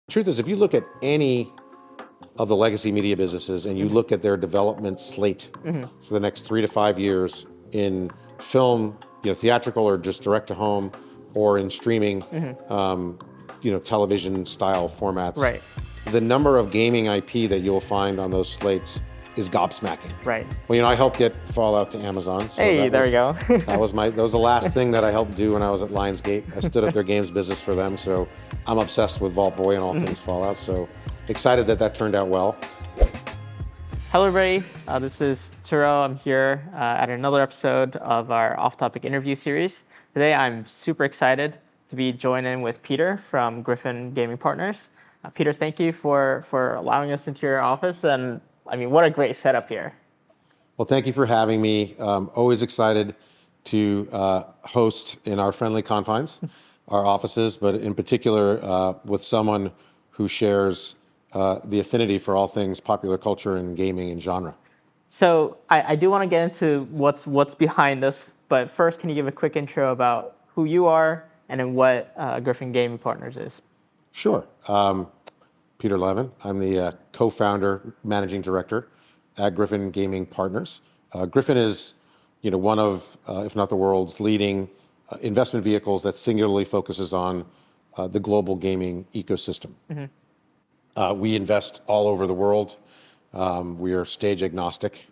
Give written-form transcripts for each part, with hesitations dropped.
Truth is, if you look at any of the legacy media businesses and you look at their development slate for the next 3 to 5 years in film, theatrical or just direct to home, or in streaming, television style formats, Right. the number of gaming IP that you'll find on those slates is gobsmacking. Right. Well, I helped get Fallout to Amazon. So Hey, there we go. that was the last thing that I helped do when I was at Lionsgate. I stood up their games business for them. So I'm obsessed with Vault Boy and all things Fallout. So excited that turned out well. Hello, everybody. This is Turo. I'm here at another episode of our off-topic interview series. Today, I'm super excited to be joining with Peter from Griffin Gaming Partners. Peter, thank you for allowing us into your office. And what a great setup here. Well, thank you for having me. Always excited to host in our friendly confines, our offices, but in particular with someone who shares the affinity for all things popular culture and gaming and genre. So I do want to get into what's behind this, but first, can you give a quick intro about who you are and then what Griffin Gaming Partners is? Sure. Peter Levin. I'm the co-founder, managing director at Griffin Gaming Partners. Griffin is, one of, if not the world's leading investment vehicles that singularly focuses on the global gaming ecosystem. We invest all over the world. We are stage agnostic,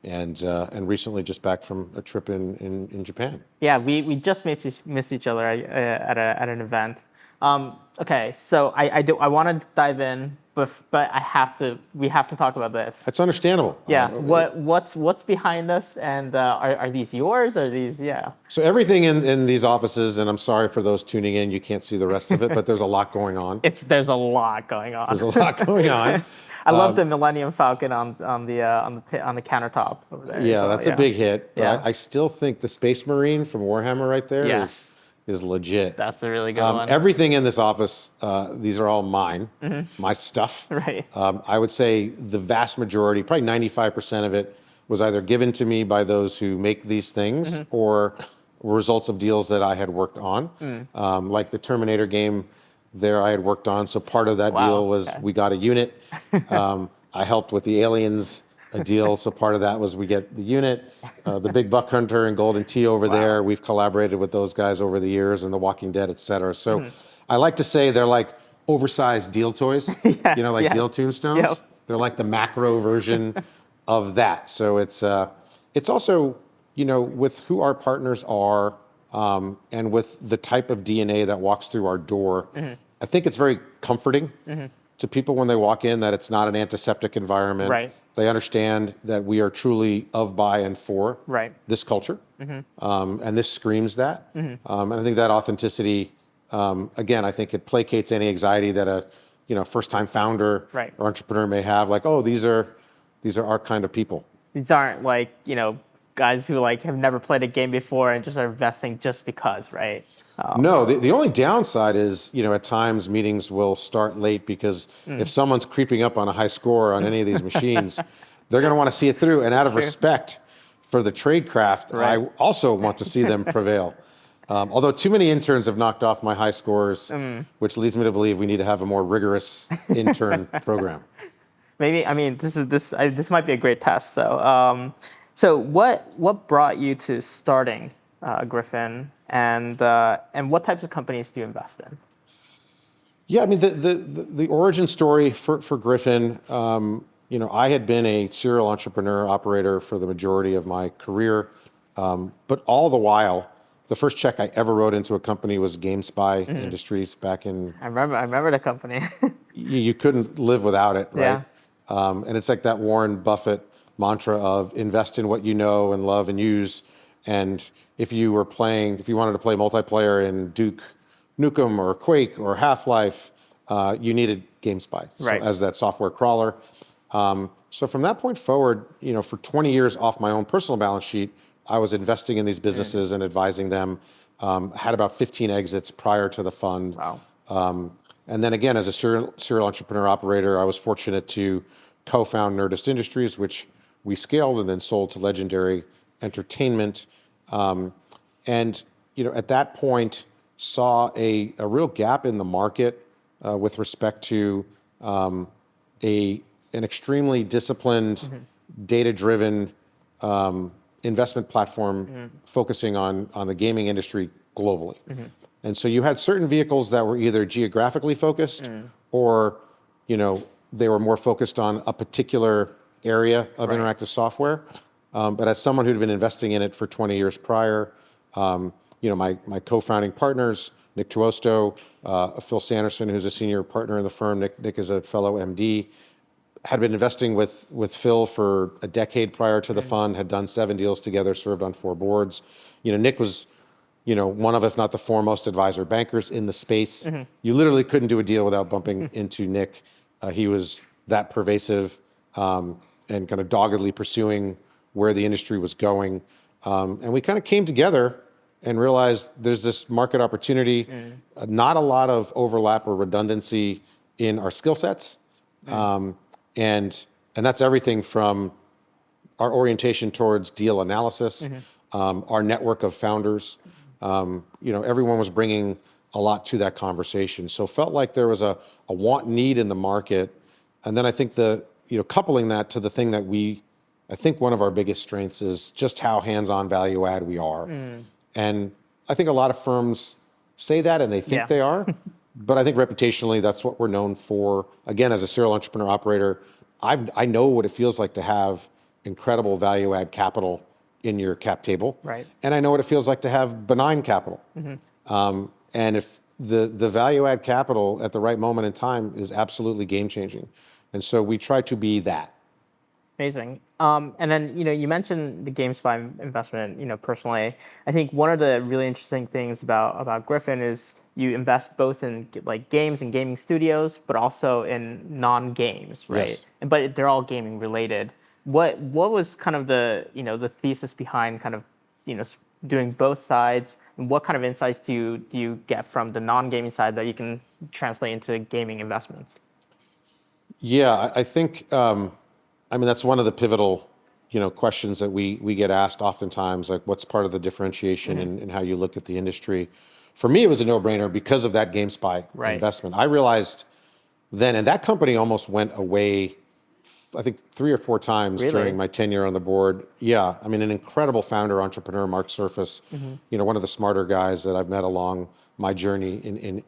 and recently just back from a trip in Japan. Yeah, we just missed each other at an event. Okay, so I want to dive in, but we have to talk about this. That's understandable. Yeah, what's behind this, and are these yours? Are these So everything in these offices, and I'm sorry for those tuning in, you can't see the rest of it, but there's a lot going on. There's a lot going on. There's a lot going on. I love the Millennium Falcon on the countertop over there. Yeah, so, that's a big hit. But Yeah. I still think the Space Marine from Warhammer right there is legit. That's a really good one. Everything in this office, these are all mine, my stuff. Right. I would say the vast majority, probably 95% of it, was either given to me by those who make these things or results of deals that I had worked on. Like the Terminator game there I had worked on. So part of that deal was we got a unit. I helped with the Aliens a deal. So part of that was we get the unit, the Big Buck Hunter and Golden Tee over there. We've collaborated with those guys over the years and The Walking Dead, et cetera. So I like to say they're like oversized deal toys, deal tombstones. Yep. They're like the macro version of that. So it's also, with who our partners are and with the type of DNA that walks through our door, I think it's very comforting to people when they walk in that it's not an antiseptic environment. Right. They understand that we are truly of, by, and for this culture. And this screams that. And I think that authenticity, again, I think it placates any anxiety that a first-time founder or entrepreneur may have. Like, oh, these are our kind of people. These aren't like, guys who have never played a game before and just are investing just because, right? No, the only downside is, at times meetings will start late because if someone's creeping up on a high score on any of these machines, they're going to want to see it through. And out of respect for the trade craft, I also want to see them prevail. Although too many interns have knocked off my high scores, which leads me to believe we need to have a more rigorous intern program. Maybe, this might be a great test. So what brought you to starting Griffin, and what types of companies do you invest in? Yeah, the origin story for Griffin, I had been a serial entrepreneur operator for the majority of my career, but all the while, the first check I ever wrote into a company was GameSpy Industries back in. I remember the company. You couldn't live without it, right? Yeah. And it's like that Warren Buffett mantra of invest in what you know and love and use. And if you wanted to play multiplayer in Duke Nukem or Quake or Half-Life, you needed GameSpy as that software crawler. So from that point forward, for 20 years off my own personal balance sheet, I was investing in these businesses and advising them. Had about 15 exits prior to the fund. Wow. And then again, as a serial entrepreneur operator, I was fortunate to co-found Nerdist Industries, which we scaled and then sold to Legendary Entertainment. And at that point, saw a real gap in the market with respect to an extremely disciplined, data-driven investment platform focusing on the gaming industry globally. And so you had certain vehicles that were either geographically focused or, they were more focused on a particular area of interactive software. But as someone who'd been investing in it for 20 years prior, my co-founding partners, Nick Tuosto, Phil Sanderson, who's a senior partner in the firm, Nick is a fellow MD, had been investing with Phil for a decade prior to the fund, had done 7 deals together, served on 4 boards. Nick was, one of, if not the foremost advisor bankers in the space. You literally couldn't do a deal without bumping into Nick. He was that pervasive and kind of doggedly pursuing where the industry was going. And we kind of came together and realized there's this market opportunity, not a lot of overlap or redundancy in our skill sets. And that's everything from our orientation towards deal analysis, our network of founders. Everyone was bringing a lot to that conversation. So felt like there was a want need in the market. And then I think coupling that to the thing that I think one of our biggest strengths is just how hands-on value add we are. And I think a lot of firms say that and they think they are, but I think reputationally that's what we're known for. Again, as a serial entrepreneur operator, I know what it feels like to have incredible value add capital in your cap table. Right. And I know what it feels like to have benign capital. And if the value add capital at the right moment in time is absolutely game changing. And so we try to be that. Amazing. And then, you mentioned the GameSpy investment, personally. I think one of the really interesting things about Griffin is you invest both in like games and gaming studios, but also in non-games, right? Yes. But they're all gaming related. What was kind of the thesis behind kind of, doing both sides? And what kind of insights do you get from the non-gaming side that you can translate into gaming investments? Yeah, I think, that's one of the pivotal, questions that we get asked oftentimes, like what's part of the differentiation in how you look at the industry. For me, it was a no-brainer because of that GameSpy investment. I realized then, and that company almost went away, I think 3 or 4 times during my tenure on the board. Yeah, an incredible founder, entrepreneur, Mark Surface, one of the smarter guys that I've met along my journey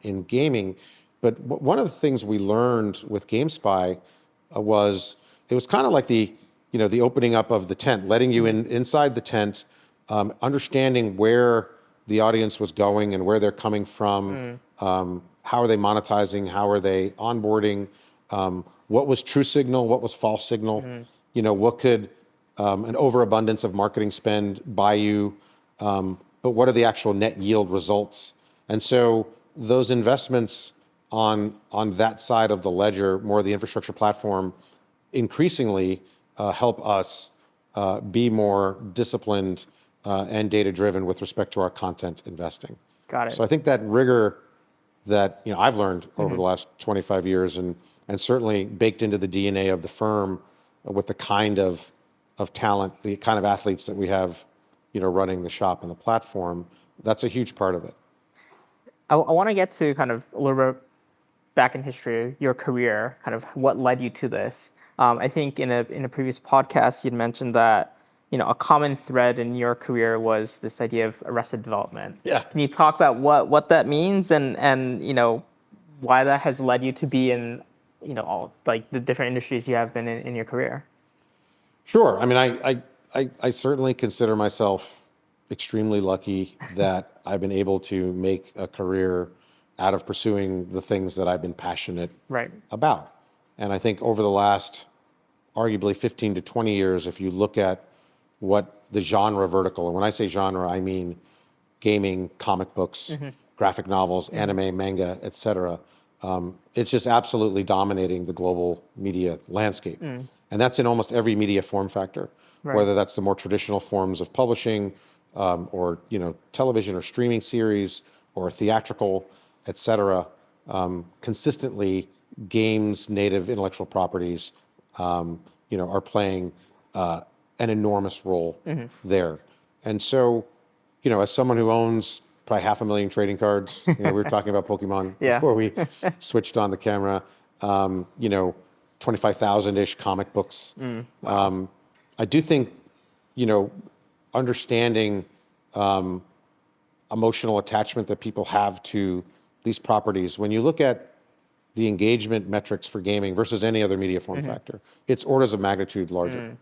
in gaming. But one of the things we learned with GameSpy was it was kind of like the opening up of the tent, letting you inside the tent, understanding where the audience was going and where they're coming from, how are they monetizing, how are they onboarding, what was true signal, what was false signal, what could an overabundance of marketing spend buy you, but what are the actual net yield results? And so those investments on that side of the ledger, more the infrastructure platform, increasingly help us be more disciplined and data-driven with respect to our content investing. Got it. So I think that rigor that I've learned over the last 25 years and certainly baked into the DNA of the firm with the kind of talent, the kind of athletes that we have, running the shop and the platform, that's a huge part of it. I want to get to kind of a little bit back in history, your career, kind of what led you to this. I think in a previous podcast, you'd mentioned that, a common thread in your career was this idea of arrested development. Yeah. Can you talk about what that means and why that has led you to be in, all like the different industries you have been in your career? Sure. I certainly consider myself extremely lucky that I've been able to make a career out of pursuing the things that I've been passionate about. And I think over the last arguably 15 to 20 years, if you look at what the genre vertical, and when I say genre, I mean gaming, comic books, graphic novels, anime, manga, etc. It's just absolutely dominating the global media landscape. And that's in almost every media form factor, whether that's the more traditional forms of publishing or television or streaming series or theatrical, etc. Consistently, games, native intellectual properties, are playing an enormous role there. And so, as someone who owns probably 500,000 trading cards. We were talking about Pokemon Yeah. before we switched on the camera. 25,000-ish comic books. Wow. I do think, understanding emotional attachment that people have to these properties. When you look at the engagement metrics for gaming versus any other media form factor, it's orders of magnitude larger.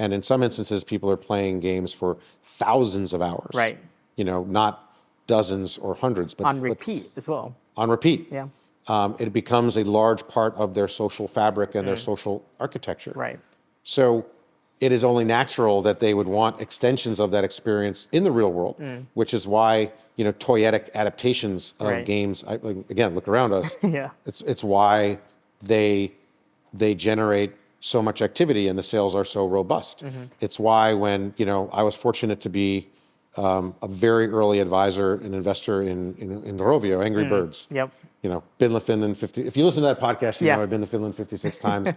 And in some instances, people are playing games for thousands of hours. Right. Not dozens or hundreds, but On repeat as well. on repeat. Yeah. It becomes a large part of their social fabric and their social architecture. Right. So it is only natural that they would want extensions of that experience in the real world, which is why, toyetic adaptations of Right. games, again, look around us. Yeah. It's why they generate so much activity and the sales are so robust. It's why when, I was fortunate to be a very early advisor and investor in Rovio, Angry Birds. Yep. Been to Finland 50. If you listen to that podcast, you know I've been to Finland 56 times.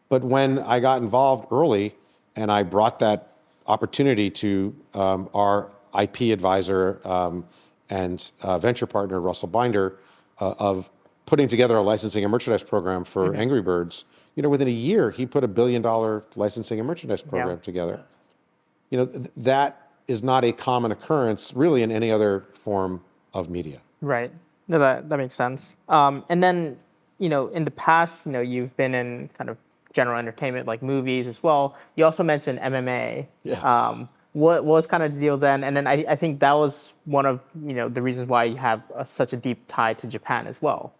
But when I got involved early and I brought that opportunity to our IP advisor and venture partner, Russell Binder, of putting together a licensing and merchandise program for Angry Birds, within a year, he put $1 billion licensing and merchandise program together. That is not a common occurrence really in any other form of media. Right. No, that makes sense. And then, in the past, you've been in kind of general entertainment like movies as well. You also mentioned MMA. Yeah. What was kind of the deal then? And then I think that was one of, the reasons why you have such a deep tie to Japan as well.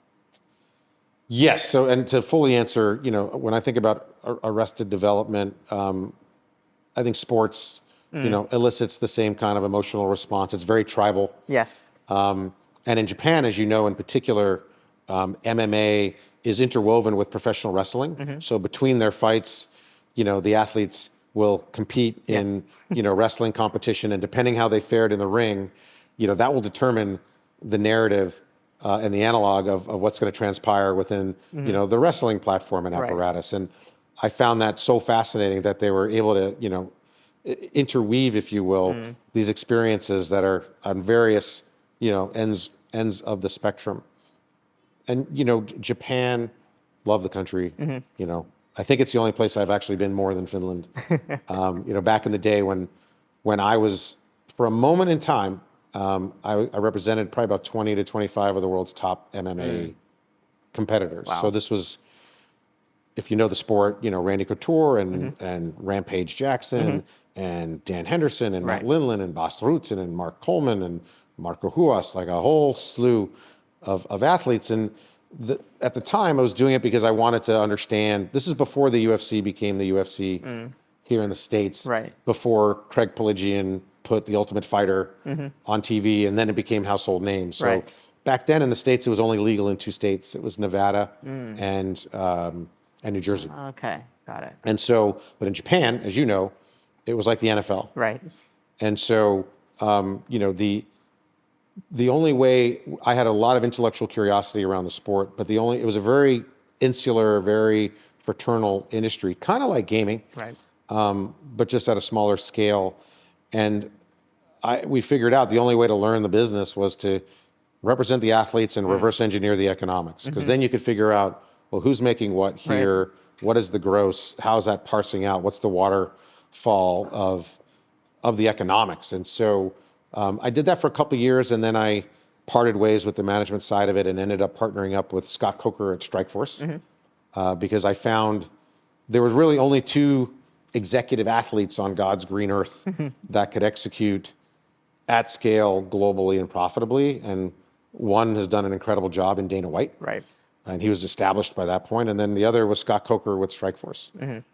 Yes. So, and to fully answer, when I think about Arrested Development, I think sports, elicits the same kind of emotional response. It's very tribal. Yes. And in Japan, as you know, in particular, MMA is interwoven with professional wrestling. So between their fights, the athletes will compete in, wrestling competition, and depending how they fared in the ring, that will determine the narrative and the analog of what's going to transpire within, the wrestling platform and apparatus. And I found that so fascinating that they were able to, interweave, if you will, these experiences that are on various, ends of the spectrum. And, Japan, love the country. I think it's the only place I've actually been more than Finland. Back in the day when I was, for a moment in time, I represented probably about 20 to 25 of the world's top MMA competitors. Wow. So this was, if you know the sport, Randy Couture and Rampage Jackson and Dan Henderson and Matt Lindland and Bas Rutten and Mark Coleman and Marco Huas, like a whole slew of athletes. And at the time, I was doing it because I wanted to understand. This is before the UFC became the UFC here in the States. Right. Before Craig Pelagian put The Ultimate Fighter on TV, and then it became household names. So back then in the States, it was only legal in 2 states. It was Nevada and New Jersey. Okay, got it. And so, but in Japan, as you know, it was like the NFL. Right. And so, the only way, I had a lot of intellectual curiosity around the sport, but it was a very insular, very fraternal industry, kind of like gaming, Right. but just at a smaller scale. And we figured out the only way to learn the business was to represent the athletes and reverse engineer the economics, because then you could figure out, well, who's making what here? What is the gross? How's that parsing out? What's the waterfall of the economics? And so I did that for a couple of years, and then I parted ways with the management side of it and ended up partnering up with Scott Coker at Strikeforce because I found there was really only 2 executive athletes on God's green earth that could execute at scale globally and profitably. And one has done an incredible job in Dana White. Right. And he was established by that point. And then the other was Scott Coker with Strikeforce.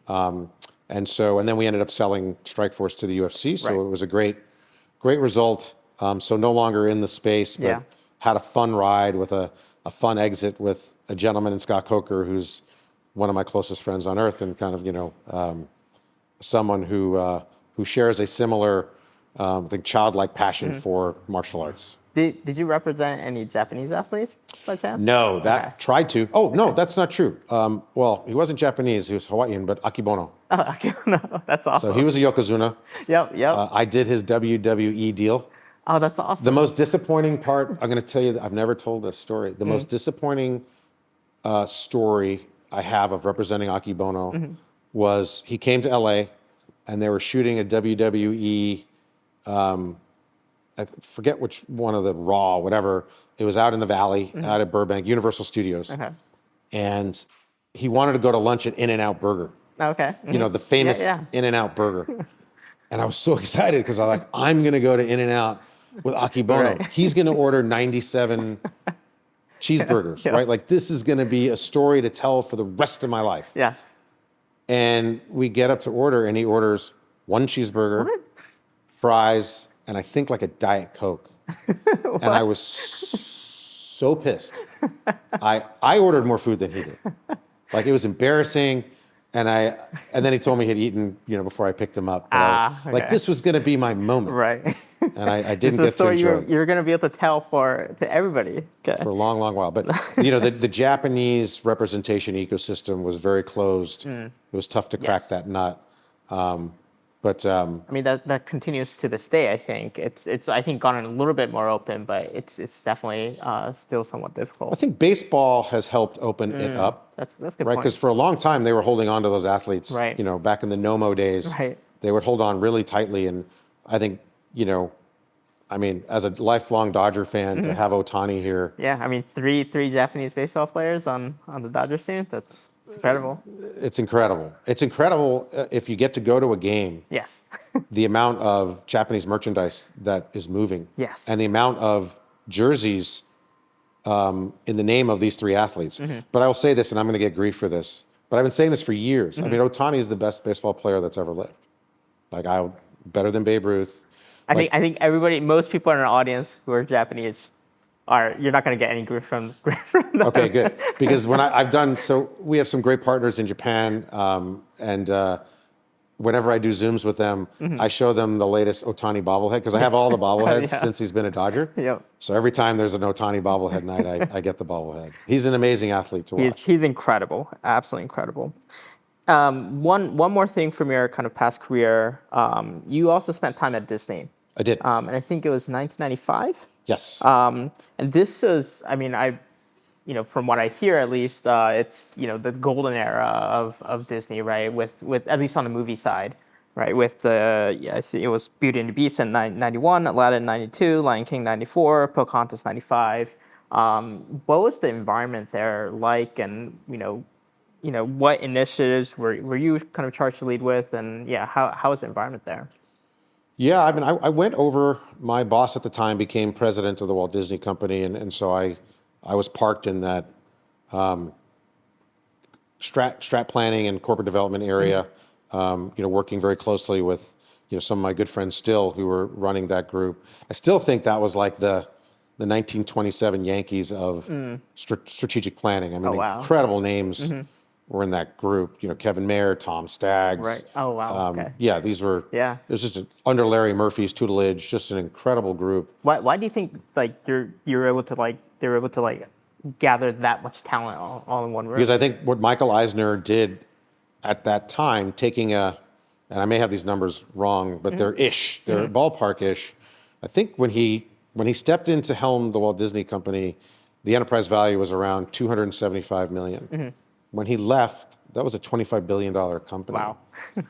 And then we ended up selling Strikeforce to the UFC. So it was a great result. So no longer in the space, but had a fun ride with a fun exit with a gentleman in Scott Coker, who's one of my closest friends on earth, and kind of, someone who shares a similar, I think, childlike passion for martial arts. Did you represent any Japanese athletes by chance? No, tried to. Oh, no, that's not true. Well, he wasn't Japanese, he was Hawaiian, but Akebono. Oh, Akebono, that's awesome. So he was a Yokozuna. Yep. I did his WWE deal. Oh, that's awesome. The most disappointing part, I'm going to tell you that I've never told this story. The most disappointing story I have of representing Akebono was he came to LA and they were shooting a WWE, I forget which one of the Raw, whatever. It was out in the Valley, out at Burbank, Universal Studios. Okay. And he wanted to go to lunch at In-N-Out Burger, Okay. you know, the famous Yeah. In-N-Out Burger. And I was so excited because I was like, I'm going to go to In-N-Out with Akebono. Right. He's going to order 97 cheeseburgers, Yeah. right? Like this is going to be a story to tell for the rest of my life. Yes. And we get up to order and he orders one cheeseburger, fries, and I think like a Diet Coke. And I was so pissed. I ordered more food than he did. Like it was embarrassing. And then he told me he'd eaten, you know, before I picked him up. But I was like, this was going to be my moment. Right. And I didn't It's a get to story enjoy it you're going to be able to tell to everybody. Okay. for a long, long while. But, you know, the Japanese representation ecosystem was very closed. It was tough to crack that nut. I mean, that continues to this day. I think it's I think gotten a little bit more open, but it's definitely still somewhat difficult. I think baseball has helped open it up. That's a good right? point. Because for a long time they were holding on to those athletes. Right. You know, back in the Nomo days, Right. they would hold on really tightly. And I think, you know, I mean, as a lifelong Dodger fan, to have Ohtani here, Yeah, I mean, three Japanese baseball players on the Dodgers team. That's incredible. it's incredible. It's incredible if you get to go to a game. Yes. The amount of Japanese merchandise that is moving. Yes. And the amount of jerseys in the name of these three athletes. But I will say this, and I'm going to get grief for this, but I've been saying this for years. I mean, Ohtani is the best baseball player that's ever lived. Like, better than Babe Ruth. I think most people in our audience who are Japanese you're not going to get any grief from them. Okay, good. Because when I've done, so we have some great partners in Japan, and whenever I do Zooms with them, I show them the latest Ohtani bobblehead, because I have all the bobbleheads since he's been a Dodger. Yep. So every time there's an Ohtani bobblehead night, I get the bobblehead. He's an amazing athlete to watch. He's incredible, absolutely incredible. One more thing from your kind of past career, you also spent time at Disney. I did. And I think it was 1995. Yes. And this is, I mean, from what I hear at least, it's the golden era of Disney, right? With at least on the movie side, right? With I see it was Beauty and the Beast in 91, Aladdin 92, Lion King 94, Pocahontas 95. What was the environment there like, and what initiatives were you kind of charged to lead with, and how was the environment there? Yeah, I mean, I went over, my boss at the time became president of the Walt Disney Company, and so I was parked in that strat planning and corporate development area, working very closely with some of my good friends still who were running that group. I still think that was like the 1927 Yankees of strategic planning. I mean, incredible names were in that group. Kevin Mayer, Tom Staggs. Right. Oh, wow. Okay. Yeah, these were. Yeah. It was just under Larry Murphy's tutelage, just an incredible group. Why do you think you're able to they were able to gather that much talent all in one room? Because I think what Michael Eisner did at that time, taking and I may have these numbers wrong, but they're ballpark-ish. I think when he stepped in to helm the Walt Disney Company, the enterprise value was around $275 million. When he left, that was a $25 billion company. Wow.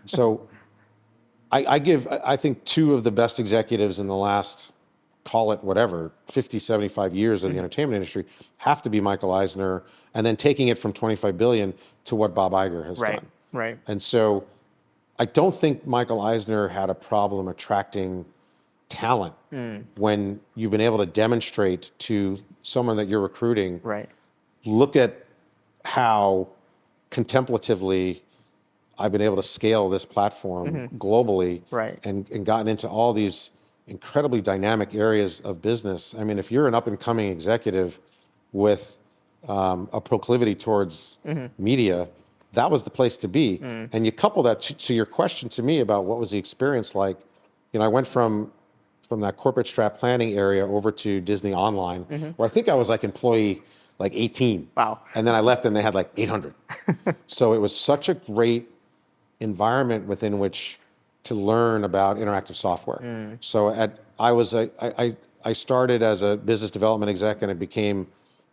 So I think two of the best executives in the last, call it whatever, 50, 75 years of the entertainment industry have to be Michael Eisner, and then taking it from 25 billion to what Bob Iger has done. Right. And so I don't think Michael Eisner had a problem attracting talent when you've been able to demonstrate to someone that you're recruiting, look at how contemplatively I've been able to scale this platform globally and gotten into all these incredibly dynamic areas of business. I mean, if you're an up-and-coming executive with a proclivity towards media, that was the place to be. And you couple that to your question to me about what was the experience like. I went from that corporate strat planning area over to Disney Online, where I think I was like employee 18. Wow. And then I left and they had 800. So it was such a great environment within which to learn about interactive software. So I started as a business development exec, and I became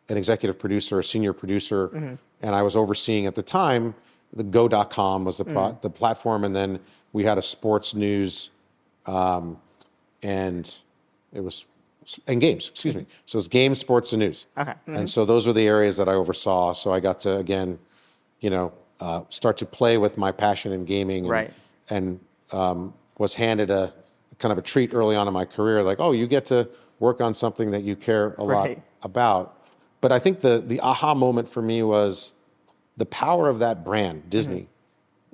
an executive producer, a senior producer, and I was overseeing at the time the Go.com was the platform, and then we had a sports news, and it was and games. Excuse me. So it's games, sports, and news. Okay. And so those were the areas that I oversaw. So I got to again, start to play with my passion in gaming, and was handed a kind of a treat early on in my career, like, oh, you get to work on something that you care a lot about. But I think the aha moment for me was the power of that brand, Disney,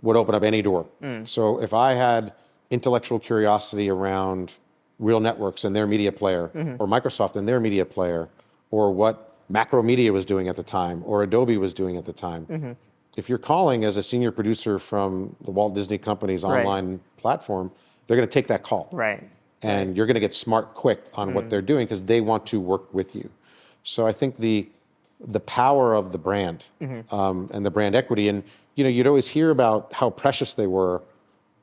would open up any door. So if I had intellectual curiosity around real networks and their media player, or Microsoft and their media player, or what Macromedia was doing at the time, or Adobe was doing at the time, if you're calling as a senior producer from the Walt Disney Company's online platform, they're going to take that call. And you're going to get smart quick on what they're doing because they want to work with you. So I think the power of the brand, and the brand equity, and you'd always hear about how precious they were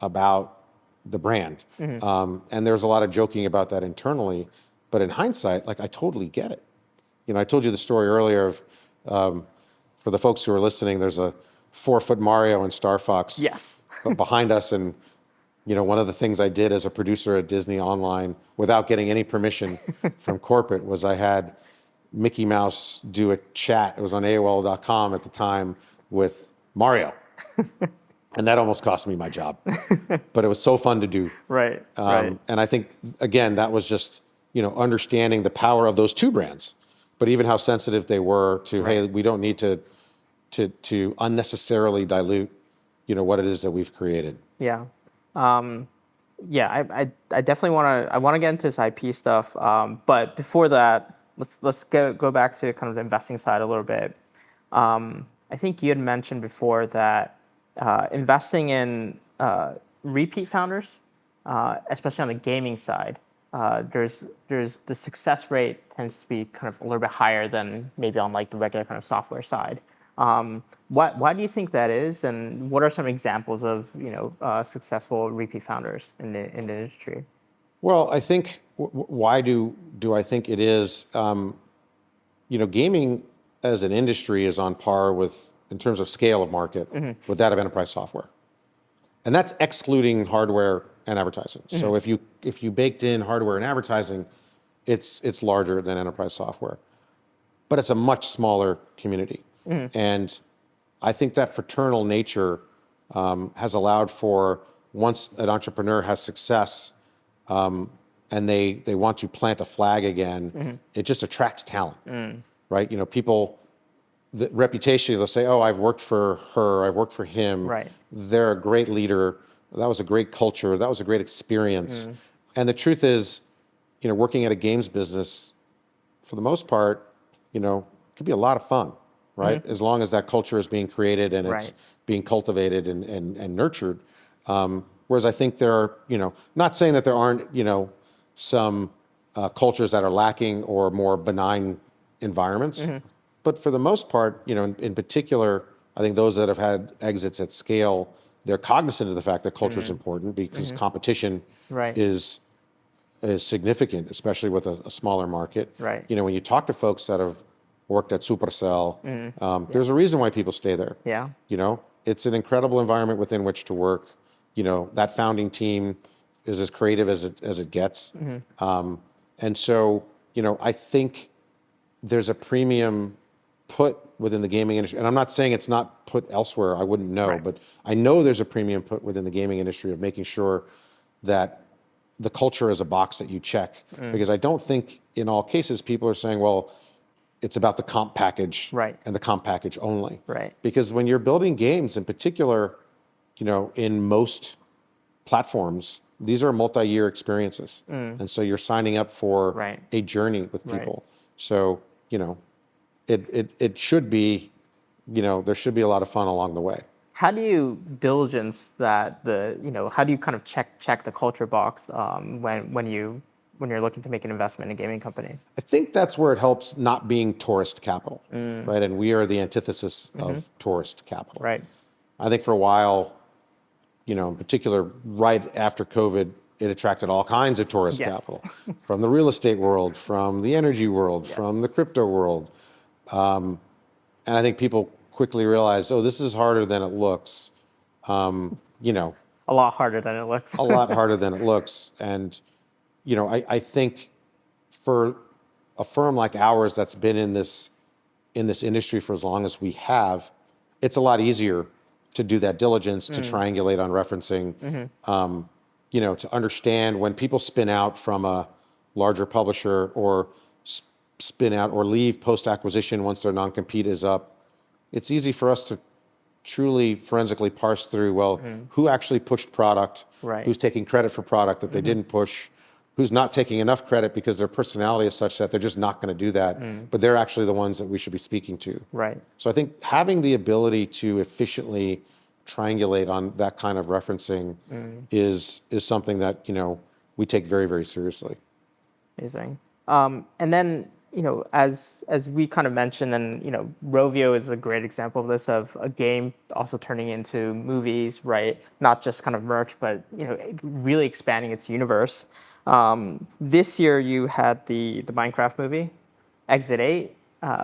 about the brand, and there's a lot of joking about that internally. But in hindsight, like, I totally get it. I told you the story earlier of, for the folks who are listening, there's a 4-foot Mario in Star Fox behind us, and one of the things I did as a producer at Disney Online without getting any permission from corporate was I had Mickey Mouse do a chat. It was on AOL.com at the time with Mario. And that almost cost me my job. But it was so fun to do. And I think, again, that was just, understanding the power of those two brands, but even how sensitive they were to, hey, we don't need to unnecessarily dilute, what it is that we've created. I definitely want to get into this IP stuff. But before that, let's go back to kind of the investing side a little bit. I think you had mentioned before that investing in repeat founders, especially on the gaming side, there's the success rate tends to be kind of a little bit higher than maybe on like the regular kind of software side. Why do you think that is, and what are some examples of successful repeat founders in the industry? Well, I think why do I think it is? Gaming as an industry is on par with, in terms of scale of market, with that of enterprise software, and that's excluding hardware and advertising. So if you baked in hardware and advertising, it's larger than enterprise software, but it's a much smaller community. And I think that fraternal nature has allowed for, once an entrepreneur has success, and they want to plant a flag again, it just attracts talent, right? People, the reputation, they'll say, oh, I've worked for her, I've worked for him. They're a great leader. That was a great culture. That was a great experience. And the truth is, working at a games business, for the most part, could be a lot of fun, right? As long as that culture is being created and it's being cultivated and nurtured. Whereas I think there are, not saying that there aren't, some cultures that are lacking or more benign environments, but for the most part, in particular, I think those that have had exits at scale, they're cognizant of the fact that culture is important because competition is significant, especially with a smaller market. When you talk to folks that have worked at Supercell, there's a reason why people stay there. It's an incredible environment within which to work. That founding team is as creative as it gets. And so, I think there's a premium put within the gaming industry, and I'm not saying it's not put elsewhere, I wouldn't know, but I know there's a premium put within the gaming industry of making sure that the culture is a box that you check, because I don't think in all cases people are saying, well, it's about the comp package and the comp package only. Because when you're building games in particular, in most platforms, these are multi-year experiences. And so you're signing up for a journey with people. So, it should be, there should be a lot of fun along the way. How do you diligence that how do you kind of check the culture box when you're looking to make an investment in a gaming company? I think that's where it helps not being tourist capital, right? And we are the antithesis of tourist capital. I think for a while, in particular, right after COVID, it attracted all kinds of tourist Yes. capital from the real estate world, from the energy world, Yes. from the crypto world. And I think people quickly realized, oh, this is harder than it looks. You know, A lot harder than it looks. a lot harder than it looks. And, you know, I think for a firm like ours that's been in this industry for as long as we have, it's a lot easier to do that diligence, to triangulate on referencing, you know, to understand when people spin out from a larger publisher or spin out or leave post-acquisition once their non-compete is up. It's easy for us to truly forensically parse through, well, who actually pushed product, Right. who's taking credit for product that they didn't push, who's not taking enough credit because their personality is such that they're just not going to do that, but they're actually the ones that we should be speaking to. Right. So I think having the ability to efficiently triangulate on that kind of referencing is something that, you know, we take very, very seriously. Amazing. And then, you know, as we kind of mentioned, and you know, Rovio is a great example of this, of a game also turning into movies, right? Not just kind of merch, but you know, really expanding its universe. This year you had the Minecraft movie, Exit 8,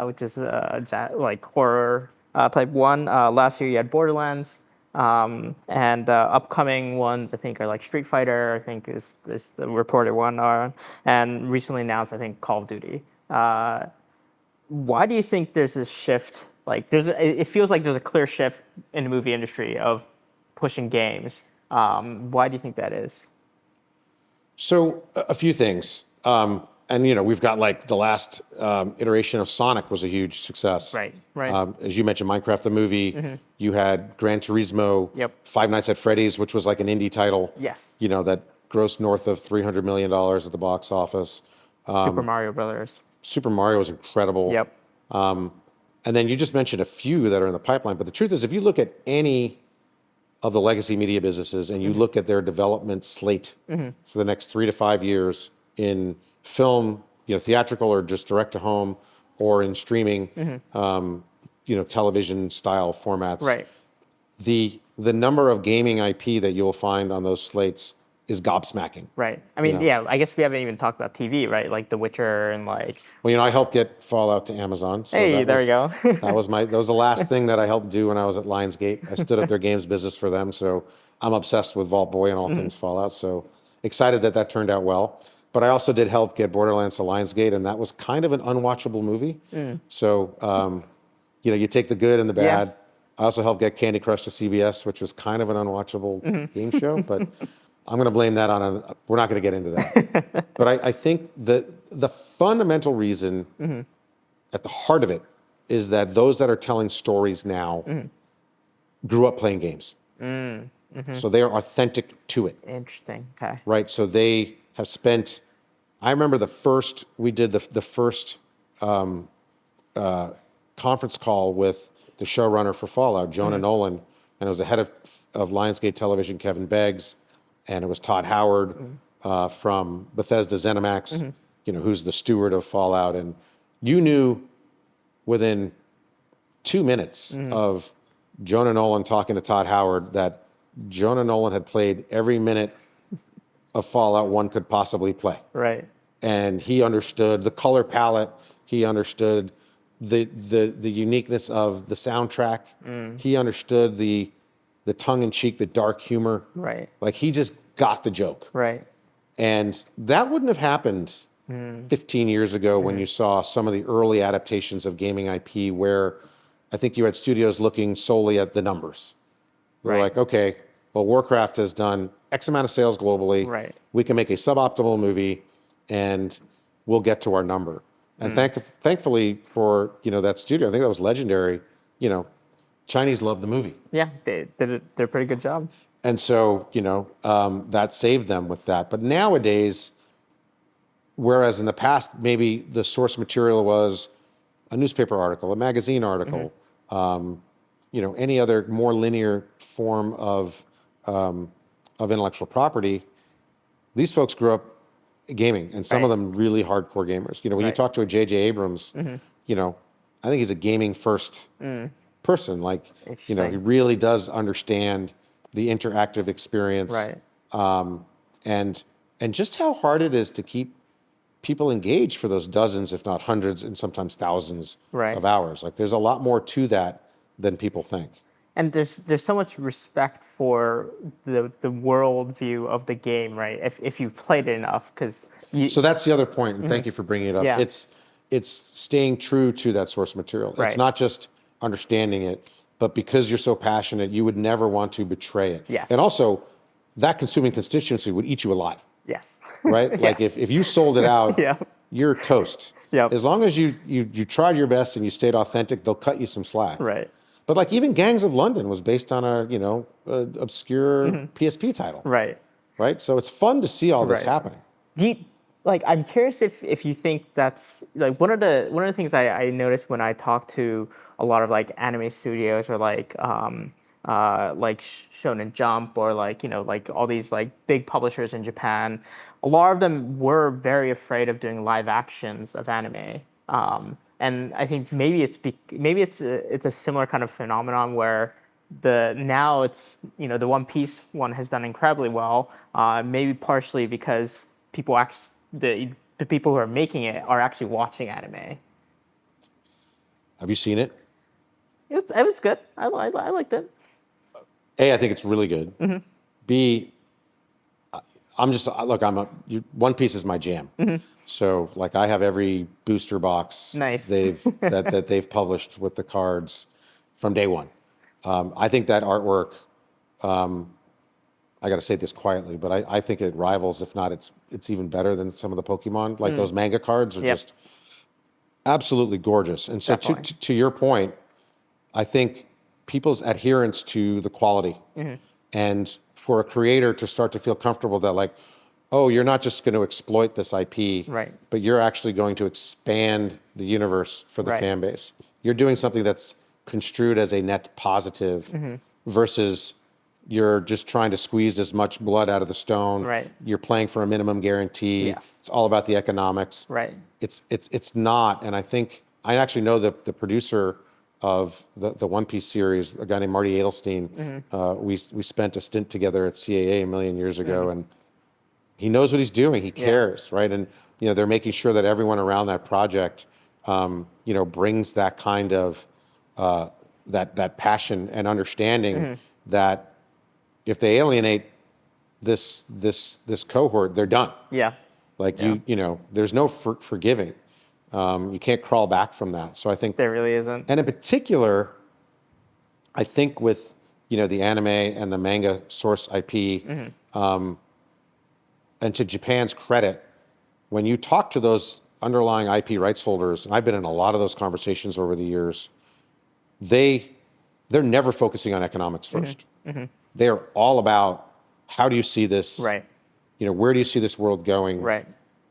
which is like horror type one. Last year you had Borderlands. And upcoming ones I think are like Street Fighter, I think is the reported one, and recently announced I think Call of Duty. Why do you think there's this shift? Like it feels like there's a clear shift in the movie industry of pushing games. Why do you think that is? So a few things. And, you know, we've got like the last iteration of Sonic was a huge success. Right, right. As you mentioned, Minecraft the movie. You had Gran Turismo, Yep. Five Nights at Freddy's, which was like an indie title. Yes. You know, that grossed north of $300 million at the box office. Super Mario Brothers. Super Mario was incredible. Yep. And then you just mentioned a few that are in the pipeline. But the truth is, if you look at any of the legacy media businesses and you look at their development slate for the next 3 to 5 years in film, you know, theatrical or just direct to home, or in streaming, you know, television style formats. Right. The number of gaming IP that you'll find on those slates is gobsmacking. Right. I mean, yeah. I guess we haven't even talked about TV, right? Like The Witcher and like. Well, you know, I helped get Fallout to Amazon. So Hey, there we go. that was the last thing that I helped do when I was at Lionsgate. I stood up their games business for them. So I'm obsessed with Vault Boy and all things Fallout. So excited that turned out well. But I also did help get Borderlands to Lionsgate, and that was kind of an unwatchable movie. So, you know, you take the good and the bad. Yeah. I also helped get Candy Crush to CBS, which was kind of an unwatchable game show. But I'm going to blame that on we're not going to get into that. But I think the fundamental reason at the heart of it is that those that are telling stories now grew up playing games. So they are authentic to it. Interesting. Okay. Right. So they have spent, I remember we did the first conference call with the showrunner for Fallout, Jonah Nolan, and it was the head of Lionsgate Television, Kevin Beggs, and it was Todd Howard from Bethesda ZeniMax, you know, who's the steward of Fallout. And you knew within 2 minutes of Jonah Nolan talking to Todd Howard that Jonah Nolan had played every minute of Fallout one could possibly play. Right. And he understood the color palette. He understood the uniqueness of the soundtrack. He understood the tongue-in-cheek, the dark humor. Right. Like he just got the joke. Right. And that wouldn't have happened 15 years ago when you saw some of the early adaptations of gaming IP where I think you had studios looking solely at the numbers. They're Right. like, okay, well, Warcraft has done X amount of sales globally. Right. We can make a suboptimal movie and we'll get to our number. And thankfully for, you know, that studio, I think that was legendary, you know, Chinese love the movie. Yeah, they did a pretty good job. And so, you know, that saved them with that. But nowadays, whereas in the past, maybe the source material was a newspaper article, a magazine article, you know, any other more linear form of intellectual property, these folks grew up gaming, and some of them really hardcore gamers. You know, when you talk to a J.J. Abrams, you know, I think he's a gaming first person. Like, you know, he really does understand the interactive experience. Right. and just how hard it is to keep people engaged for those dozens, if not hundreds, and sometimes thousands Right. of hours. Like there's a lot more to that than people think. And there's so much respect for the world view of the game, right? If you've played it enough, because So that's the other point, and thank you for bringing it up. Yeah. It's staying true to that source material. Right. It's not just understanding it, but because you're so passionate, you would never want to betray it. Yes. And also, that consuming constituency would eat you alive, yes, right? Like Yes. if you sold it out, Yeah. you're toast. Yep. As long as you tried your best and you stayed authentic, they'll cut you some slack. Right. But like even Gangs of London was based on a obscure PSP title, Right. right? So it's fun to see all this Right. happening. Do you, like, I'm curious if you think that's like one of the things I noticed when I talk to a lot of like anime studios or like Shonen Jump or like like all these like big publishers in Japan. A lot of them were very afraid of doing live actions of anime. And I think maybe it's a similar kind of phenomenon where now it's the One Piece one has done incredibly well. Maybe partially because the people who are making it are actually watching anime. Have you seen it? It was good. I liked it. A, I think it's really good. B, One Piece is my jam. So like I have every booster box Nice. that they've published with the cards from day one. I think that artwork, I got to say this quietly, but I think it rivals, if not, it's even better than some of the Pokemon. Like those manga cards are Yep. just absolutely gorgeous. And so Definitely. to your point, I think people's adherence to the quality and for a creator to start to feel comfortable that like, oh, you're not just going to exploit this IP, Right. but you're actually going to expand the universe for the Right. fan base. You're doing something that's construed as a net positive versus you're just trying to squeeze as much blood out of the stone. Right. You're playing for a minimum guarantee. Yes. It's all about the economics. Right. It's not, and I think I actually know the producer of the One Piece series, a guy named Marty Adelstein. We spent a stint together at CAA a million years ago, and he knows what he's doing. He cares, right? And they're making sure that everyone around that project, brings that kind of that passion and understanding that if they alienate this cohort, they're done. Yeah. Like there's no forgiving. You can't crawl back from that. So I think There really isn't. and in particular, I think with the anime and the manga source IP, and to Japan's credit, when you talk to those underlying IP rights holders, and I've been in a lot of those conversations over the years, they're never focusing on economics first. They are all about how do you see this? Right. Where do you see this world going? Right.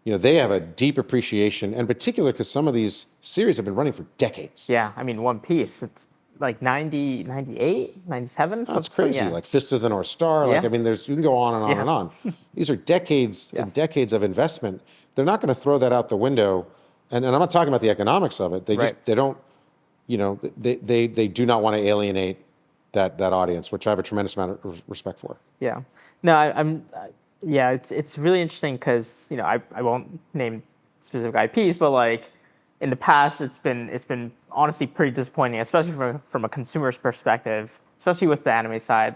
They have a deep appreciation, and in particular because some of these series have been running for decades. Yeah. I mean, One Piece. It's like 90, 98, 97. That's crazy. Yeah. Like Fist of the North Star. Like, Yeah. I mean, you can go on and on Yeah. and on. These are decades and Yes. decades of investment. They're not going to throw that out the window. And I'm not talking about the economics of it. They Right. they don't, they do not want to alienate that audience, which I have a tremendous amount of respect for. Yeah. No, yeah, it's really interesting because I won't name specific IPs, but like in the past it's been honestly pretty disappointing, especially from a consumer's perspective, especially with the anime side.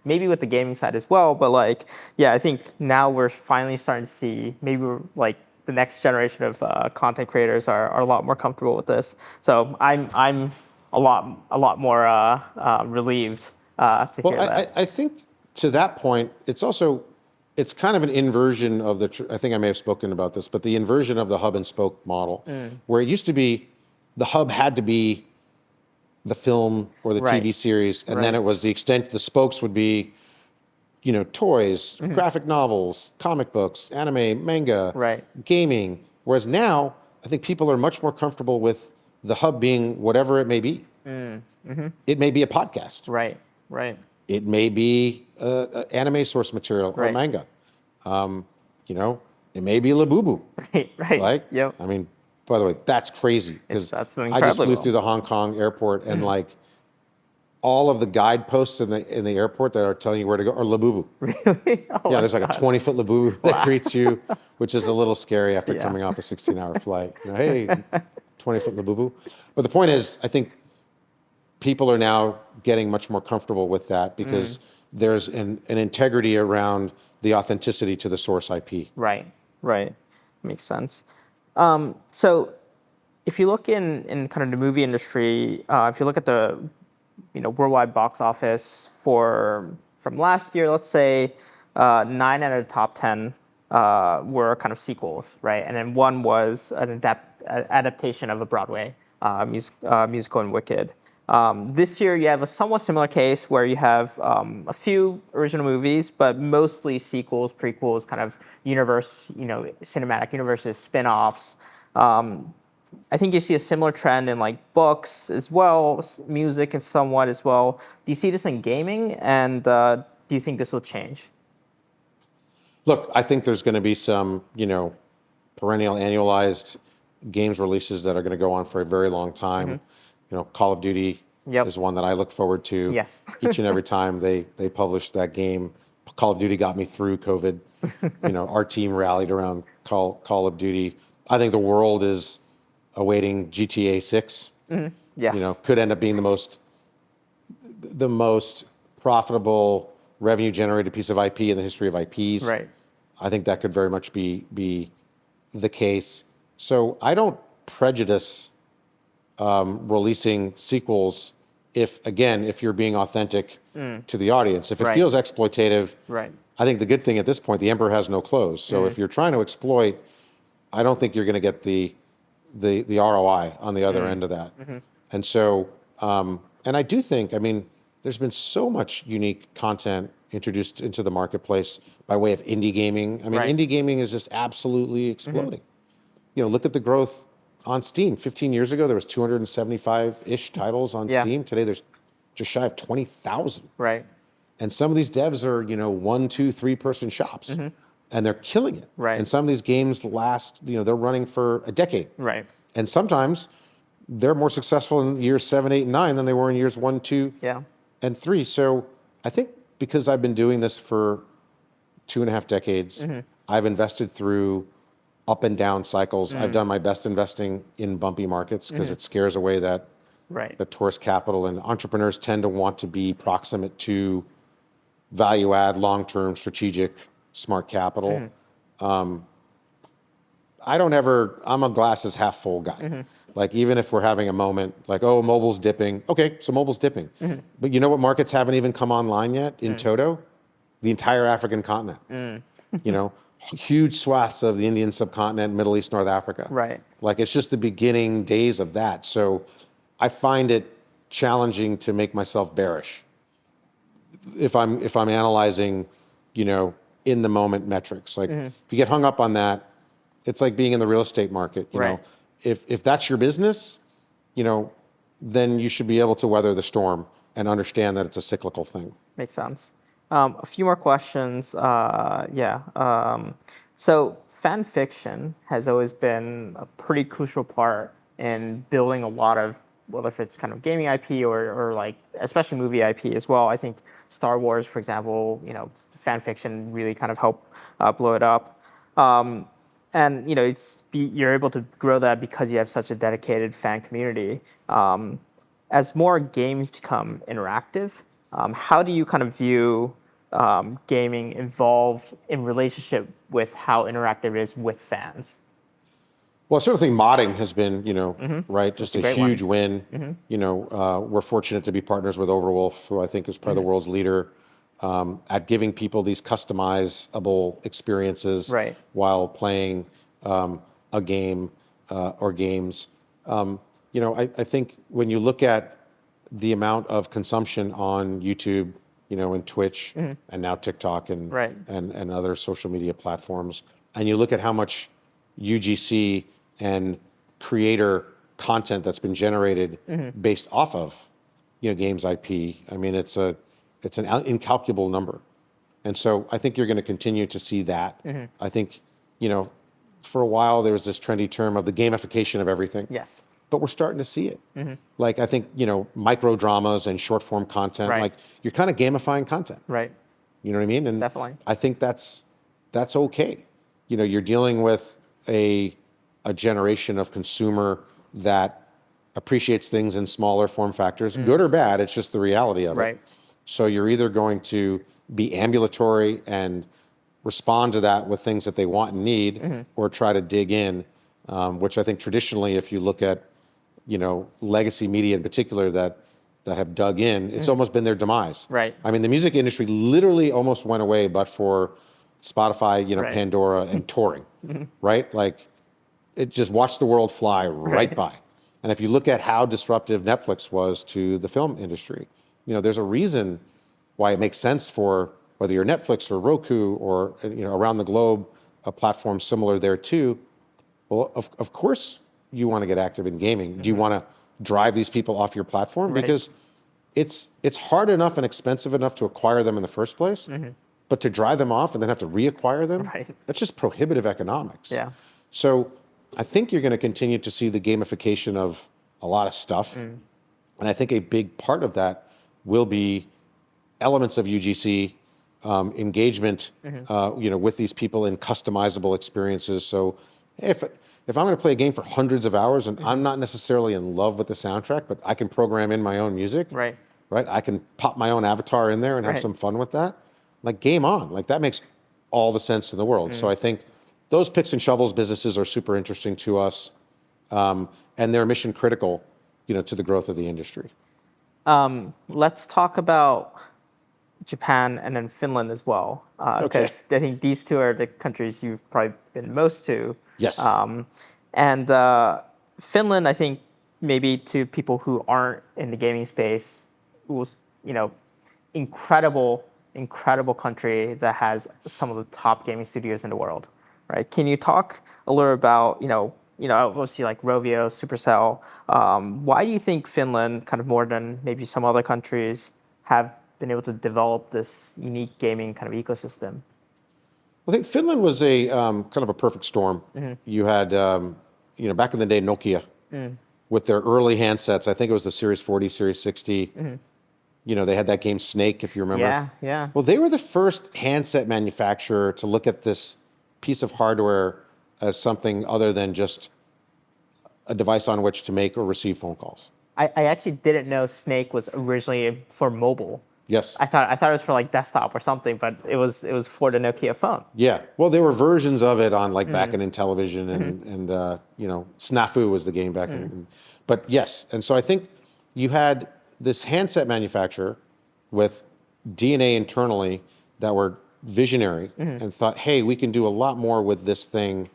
Maybe with the gaming side as well, but like I think now we're finally starting to see maybe like the next generation of content creators are a lot more comfortable with this. So I'm a lot more relieved to hear that. I think to that point, it's kind of an inversion of I think I may have spoken about this, but the inversion of the hub and spoke model, where it used to be the hub had to be the film or the Right. TV series, and Right. then it was the extent the spokes would be, toys, graphic novels, comic books, anime, manga, Right. gaming. Whereas now, I think people are much more comfortable with the hub being whatever it may be. It may be a podcast. Right. Right. It may be anime source material or Right. manga. It may be Labubu. Right. Right. Like, Yep. I mean, by the way, that's crazy because That's I just incredibly flew well. through the Hong Kong airport and like all of the guideposts in the airport that are telling you where to go are Labubu. Really? Oh Yeah, my there's like a God. 20-foot Labubu that greets you, which is a little scary after Yeah. coming off a 16-hour flight. Hey, 20-foot Labubu. But the point is, I think people are now getting much more comfortable with that because there's an integrity around the authenticity to the source IP. Right. Right. Makes sense. So if you look in kind of the movie industry, if you look at the worldwide box office from last year, let's say 9 out of the top 10 were kind of sequels, right? And then one was an adaptation of a Broadway musical in Wicked. This year, you have a somewhat similar case where you have a few original movies, but mostly sequels, prequels, kind of cinematic universes, spin-offs. I think you see a similar trend in like books as well, music and somewhat as well. Do you see this in gaming, and do you think this will change? Look, I think there's going to be some, perennial annualized games releases that are going to go on for a very long time. Call of Duty Yep. is one that I look forward to. Yes. Each and every time they publish that game. Call of Duty got me through COVID. Our team rallied around Call of Duty. I think the world is awaiting GTA 6. Yes. Could end up being the most profitable revenue generated piece of IP in the history of IPs. Right. I think that could very much be the case. So I don't prejudice releasing sequels if you're being authentic to the audience. If it Right. feels exploitative, Right. I think the good thing at this point, the emperor has no clothes. So if you're trying to exploit, I don't think you're going to get the ROI on the other end of that. And so, and I do think, there's been so much unique content introduced into the marketplace by way of indie gaming. Right. Indie gaming is just absolutely exploding. Look at the growth on Steam. 15 years ago, there was 275-ish titles on Yeah. Steam. Today, there's just shy of 20,000. Right. And some of these devs are, 1, 2, 3-person shops, and they're killing it. Right. And some of these games last, they're running for a decade. Right. And sometimes they're more successful in years 7, 8, and 9 than they were in years 1, 2, Yeah. and 3. So I think because I've been doing this for 2.5 decades, I've invested through up and down cycles. I've done my best investing in bumpy markets because it scares away that Right. the tourist capital, and entrepreneurs tend to want to be proximate to value add, long-term, strategic, smart capital. I'm a glasses half full guy. Like even if we're having a moment like, oh, mobile's dipping. Okay, so mobile's dipping. But you know what markets haven't even come online yet in toto? The entire African continent. Huge swaths of the Indian subcontinent, Middle East, North Africa. Right. Like it's just the beginning days of that. So I find it challenging to make myself bearish if I'm analyzing, in the moment metrics. Like if you get hung up on that, it's like being in the real estate market. You Right. know, if that's your business, then you should be able to weather the storm and understand that it's a cyclical thing. Makes sense. A few more questions. So fan fiction has always been a pretty crucial part in building a lot of, well, if it's kind of gaming IP or like especially movie IP as well. I think Star Wars, for example, fan fiction really kind of helped blow it up. And you're able to grow that because you have such a dedicated fan community. As more games become interactive, how do you kind of view gaming involved in relationship with how interactive it is with fans? Well, I sort of think modding has been, right, just a a great huge win. We're fortunate to be partners with Overwolf, who I think is probably the world's leader at giving people these customizable experiences Right. while playing a game or games. I think when you look at the amount of consumption on YouTube, and Twitch, and now TikTok and, Right. and other social media platforms, and you look at how much UGC and creator content that's been generated based off of, games IP. It's an incalculable number, and so I think you're going to continue to see that. I think, for a while there was this trendy term of the gamification of everything. Yes. but we're starting to see it. Like, I think, micro dramas and short form content, Right. like you're kind of gamifying content. Right. You know what I mean? And Definitely. I think that's okay. You're dealing with a generation of consumer that appreciates things in smaller form factors, good or bad. It's just the reality of Right. it. So you're either going to be ambulatory and respond to that with things that they want and need, or try to dig in, which I think traditionally, if you look at, legacy media in particular that have dug in, it's almost been their demise. Right. I mean, the music industry literally almost went away, but for Spotify, Right. Pandora, and touring, right? Like, it just watched the world fly right by. And if you look at how disruptive Netflix was to the film industry, there's a reason why it makes sense for whether you're Netflix or Roku or around the globe, a platform similar there too. Well, of course you want to get active in gaming. Do you want to drive these people off your platform? Right. Because it's hard enough and expensive enough to acquire them in the first place, but to drive them off and then have to reacquire them, Right. that's just prohibitive economics. Yeah. So I think you're going to continue to see the gamification of a lot of stuff. And I think a big part of that will be elements of UGC, engagement, with these people in customizable experiences. So if I'm going to play a game for hundreds of hours and I'm not necessarily in love with the soundtrack, but I can program in my own music, Right. I can pop my own avatar in there and have Right. some fun with that. Like, game on. Like, that makes all the sense in the world. So I think those picks and shovels businesses are super interesting to us, and they're mission critical, to the growth of the industry. Let's talk about Japan and then Finland as well, because I think these two are the countries you've probably been most to. Yes. And Finland, I think, maybe to people who aren't in the gaming space, was, incredible country that has some of the top gaming studios in the world, right? Can you talk a little about, obviously like Rovio, Supercell. Why do you think Finland, kind of more than maybe some other countries, have been able to develop this unique gaming kind of ecosystem? I think Finland was a kind of a perfect storm. You had, back in the day, Nokia with their early handsets. I think it was the Series 40, Series 60. They had that game Snake, if you remember. Yeah. Well, they were the first handset manufacturer to look at this piece of hardware as something other than just a device on which to make or receive phone calls. I actually didn't know Snake was originally for mobile. Yes. I thought it was for like desktop or something, but it was for the Nokia phone. Yeah. Well, there were versions of it on like back in Intellivision and Snafu was the game back in. But yes, and so I think you had this handset manufacturer with DNA internally that were visionary and thought, hey, we can do a lot more with this thing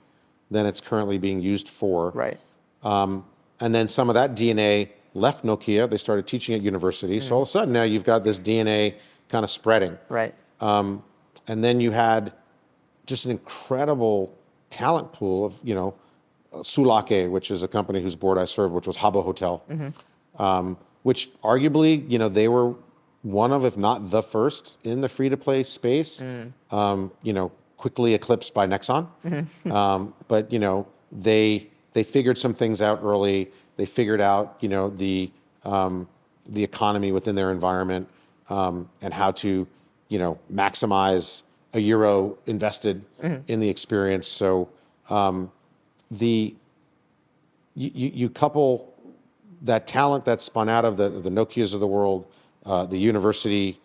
than it's currently being used for. Right. And then some of that DNA left Nokia. They started teaching at university. So all of a sudden now you've got this DNA kind of spreading. Right. And then you had just an incredible talent pool of, Sulake, which is a company whose board I served, which was Habbo Hotel, which arguably, they were one of, if not the first in the free-to-play space, quickly eclipsed by Nexon. But, they figured some things out early. They figured out, the economy within their environment, and how to, maximize a euro invested in the experience. So you couple that talent that spun out of the Nokias of the world, the university,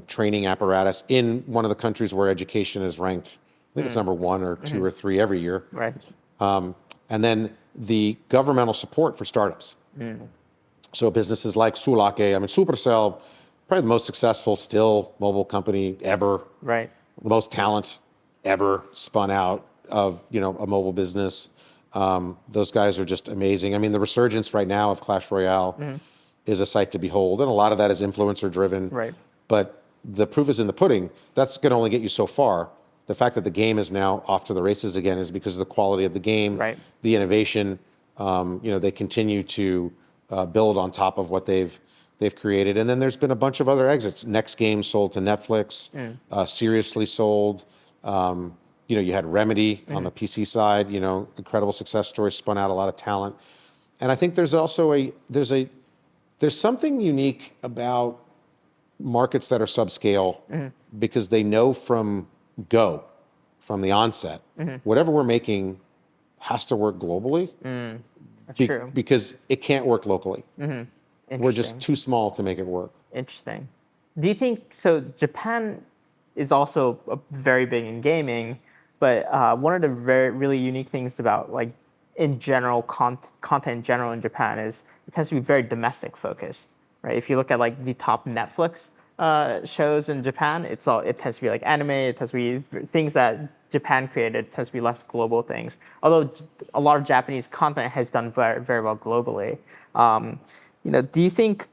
training apparatus in one of the countries where education is ranked. I think it's number 1 or 2 or 3 every year. Right. And then the governmental support for startups. So businesses like Sulake, Supercell, probably the most successful still mobile company ever. Right. The most talent ever spun out of, a mobile business. Those guys are just amazing. The resurgence right now of Clash Royale is a sight to behold. And a lot of that is influencer driven. Right. But the proof is in the pudding. That's going to only get you so far. The fact that the game is now off to the races again is because of the quality of the game, Right. the innovation. They continue to build on top of what they've created. And then there's been a bunch of other exits. Next Game sold to Netflix, Seriously sold. you had Remedy on the PC side, incredible success story, spun out a lot of talent. And I think there's also there's something unique about markets that are subscale because they know from the onset, whatever we're making has to work globally. That's true. Because it can't work locally. We're just too small to make it work. Interesting. Do you think so? Japan is also very big in gaming, but one of the really unique things about like in general content in general in Japan is it tends to be very domestic focused, right? If you look at like the top Netflix shows in Japan, it tends to be like anime. It tends to be things that Japan created. It tends to be less global things. Although a lot of Japanese content has done very, very well globally. Do you think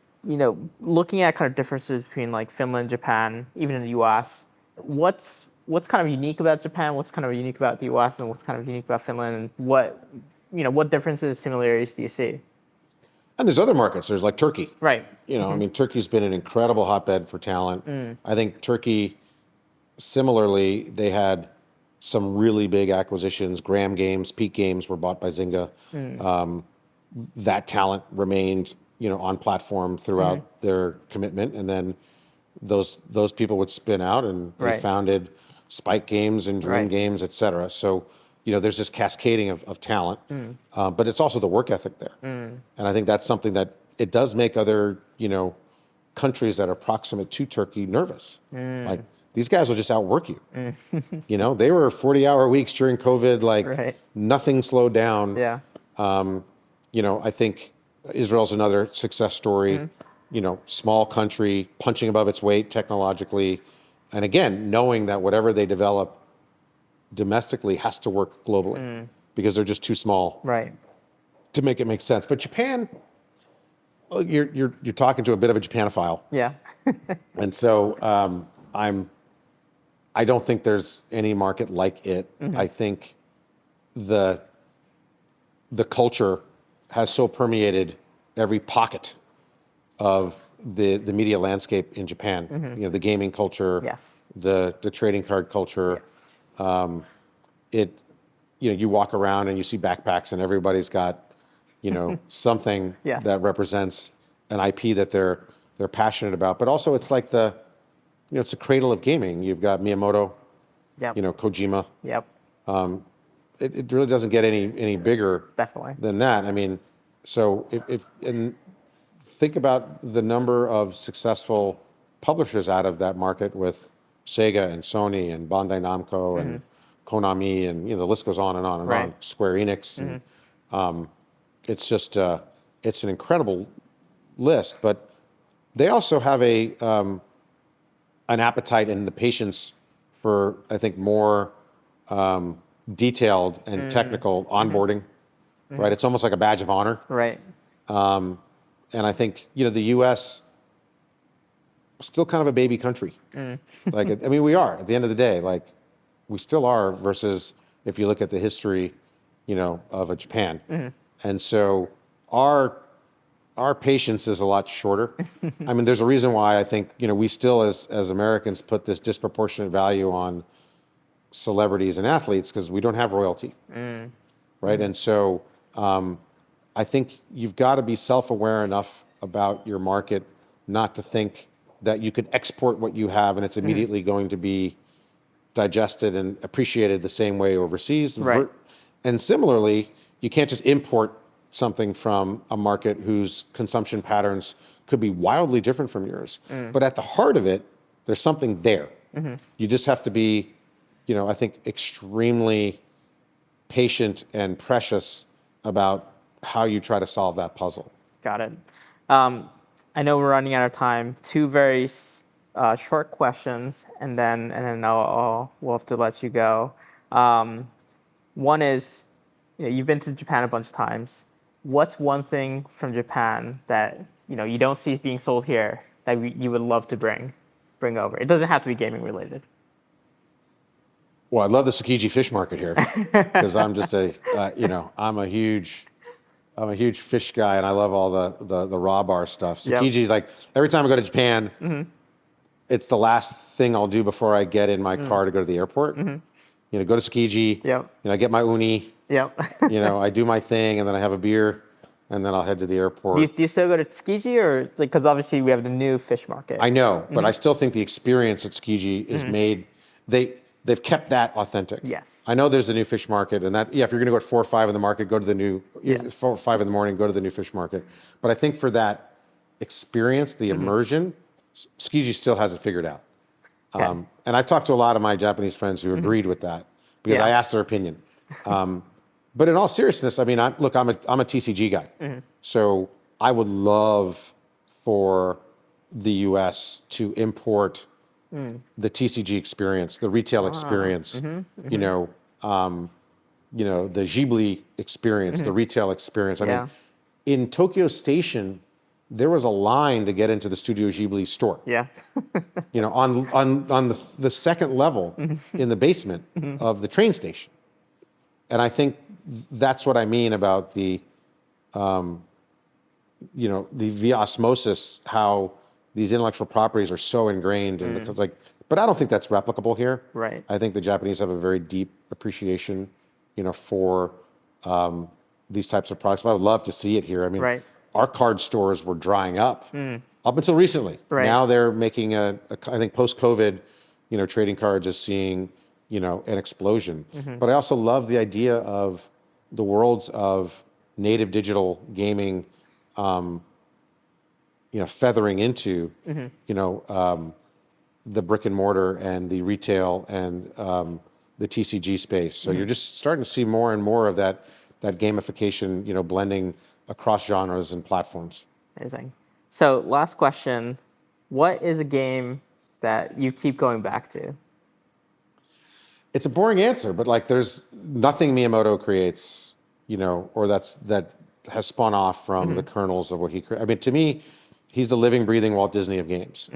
looking at kind of differences between like Finland, Japan, even in the U.S., what's kind of unique about Japan? What's kind of unique about the U.S. and what's kind of unique about Finland? And what differences, similarities do you see? And there's other markets. There's like Turkey. Right. I mean, Turkey's been an incredible hotbed for talent. I think Turkey, similarly, they had some really big acquisitions. Graham Games, Peak Games were bought by Zynga. That talent remained, on platform throughout their commitment. And then those people would spin out and they founded Spike Games and Dream Games, et cetera. So, there's this cascading of talent, but it's also the work ethic there. And I think that's something that it does make other, countries that are proximate to Turkey nervous. Like these guys will just outwork you. They were 40-hour weeks during COVID, like nothing slowed down. Yeah. I think Israel's another success story. Small country, punching above its weight technologically. And again, knowing that whatever they develop domestically has to work globally because they're just too small to make it make sense. But Japan, you're talking to a bit of a Japanophile. Yeah. And so I don't think there's any market like it. I think the culture has so permeated every pocket of the media landscape in Japan. The gaming culture, the trading card culture. You walk around and you see backpacks and everybody's got, something that represents an IP that they're passionate about. But also it's like it's the cradle of gaming. You've got Miyamoto, Kojima. Yep. It really doesn't get any bigger than that. I mean, so and think about the number of successful publishers out of that market with Sega and Sony and Bandai Namco and Konami and the list goes on and on and on. Square Enix. And, it's just it's an incredible list, but they also have an appetite and the patience for I think more detailed and technical onboarding. Right, it's almost like a badge of honor. Right. And I think the U.S. still kind of a baby country. Like, I mean, we are at the end of the day. Like, we still are. Versus if you look at the history, of a Japan, and so our patience is a lot shorter. I mean, there's a reason why I think we still as Americans put this disproportionate value on celebrities and athletes because we don't have royalty, right? And so I think you've got to be self-aware enough about your market not to think that you can export what you have and it's immediately going to be digested and appreciated the same way overseas. Right. And similarly, you can't just import something from a market whose consumption patterns could be wildly different from yours. But at the heart of it, there's something there. You just have to be, I think, extremely patient and precious about how you try to solve that puzzle. Got it. I know we're running out of time. Two very short questions, and then we'll have to let you go. One is, you've been to Japan a bunch of times. What's one thing from Japan that you don't see being sold here that you would love to bring over? It doesn't have to be gaming related. Well, I love the Tsukiji fish market here because I'm just I'm a huge fish guy and I love all the raw bar stuff. Tsukiji, like every time I go to Japan, it's the last thing I'll do before I get in my car to go to the airport. go to Tsukiji. Yep. I get my uni. Yep. I do my thing, and then I have a beer, and then I'll head to the airport. Do you still go to Tsukiji, or because obviously we have the new fish market? I know, but I still think the experience at Tsukiji is made. They've kept that authentic. Yes. I know there's the new fish market, and that if you're going to go at 4 or 5 in the market, go to the new 4 or 5 in the morning, go to the new fish market. But I think for that experience, the immersion, Tsukiji still has it figured out. Okay. And I talked to a lot of my Japanese friends who agreed with that because I asked their opinion. But in all seriousness, I mean, I'm a TCG guy, so I would love for the U.S. to import the TCG experience, the retail experience, the Ghibli experience, the retail experience. I mean, in Tokyo Station, there was a line to get into the Studio Ghibli store. Yeah. On the second level in the basement of the train station. And I think that's what I mean about the via osmosis, how these intellectual properties are so ingrained in but I don't think that's replicable here. Right. I think the Japanese have a very deep appreciation, for these types of products. But I would love to see it here. I mean, our card stores were drying up until recently. Right. Now they're making I think post-COVID, trading cards is seeing, an explosion. But I also love the idea of the worlds of native digital gaming, feathering into, the brick and mortar and the retail and the TCG space. So you're just starting to see more and more of that gamification, blending across genres and platforms. Amazing. So last question, what is a game that you keep going back to? It's a boring answer, but there's nothing Miyamoto creates, or that has spun off from the kernels of what he created. I mean, to me, he's the living, breathing Walt Disney of games.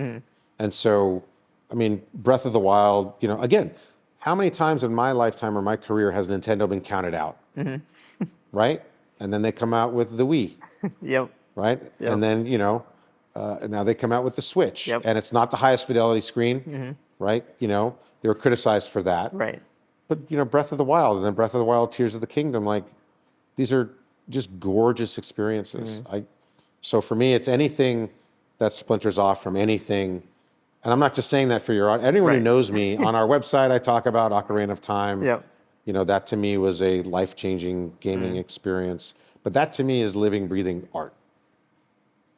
And so, I mean, Breath of the Wild, again, how many times in my lifetime or my career has Nintendo been counted out? Right? And then they come out with the Wii. Yep. Right? Yep. And then, and now they come out with the Switch. Yep. And it's not the highest fidelity screen, right? They were criticized for that. Right. But, Breath of the Wild and then Breath of the Wild, Tears of the Kingdom, these are just gorgeous experiences. So for me, it's anything that splinters off from anything. And I'm not just saying that for anyone who knows me. On our website, I talk about Ocarina of Time. Yep. That to me was a life-changing gaming experience. But that to me is living, breathing art.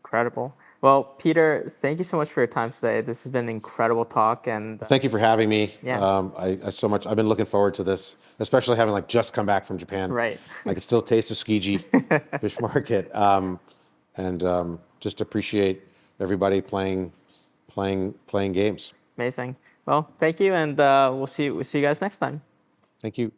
Incredible. Well, Peter, thank you so much for your time today. This has been an incredible talk, and thank you for having me. Yeah. I've been looking forward to this, especially having just come back from Japan. Right. I can still taste the Tsukiji fish market, and just appreciate everybody playing games. Amazing. Well, thank you, and we'll see you guys next time. Thank you.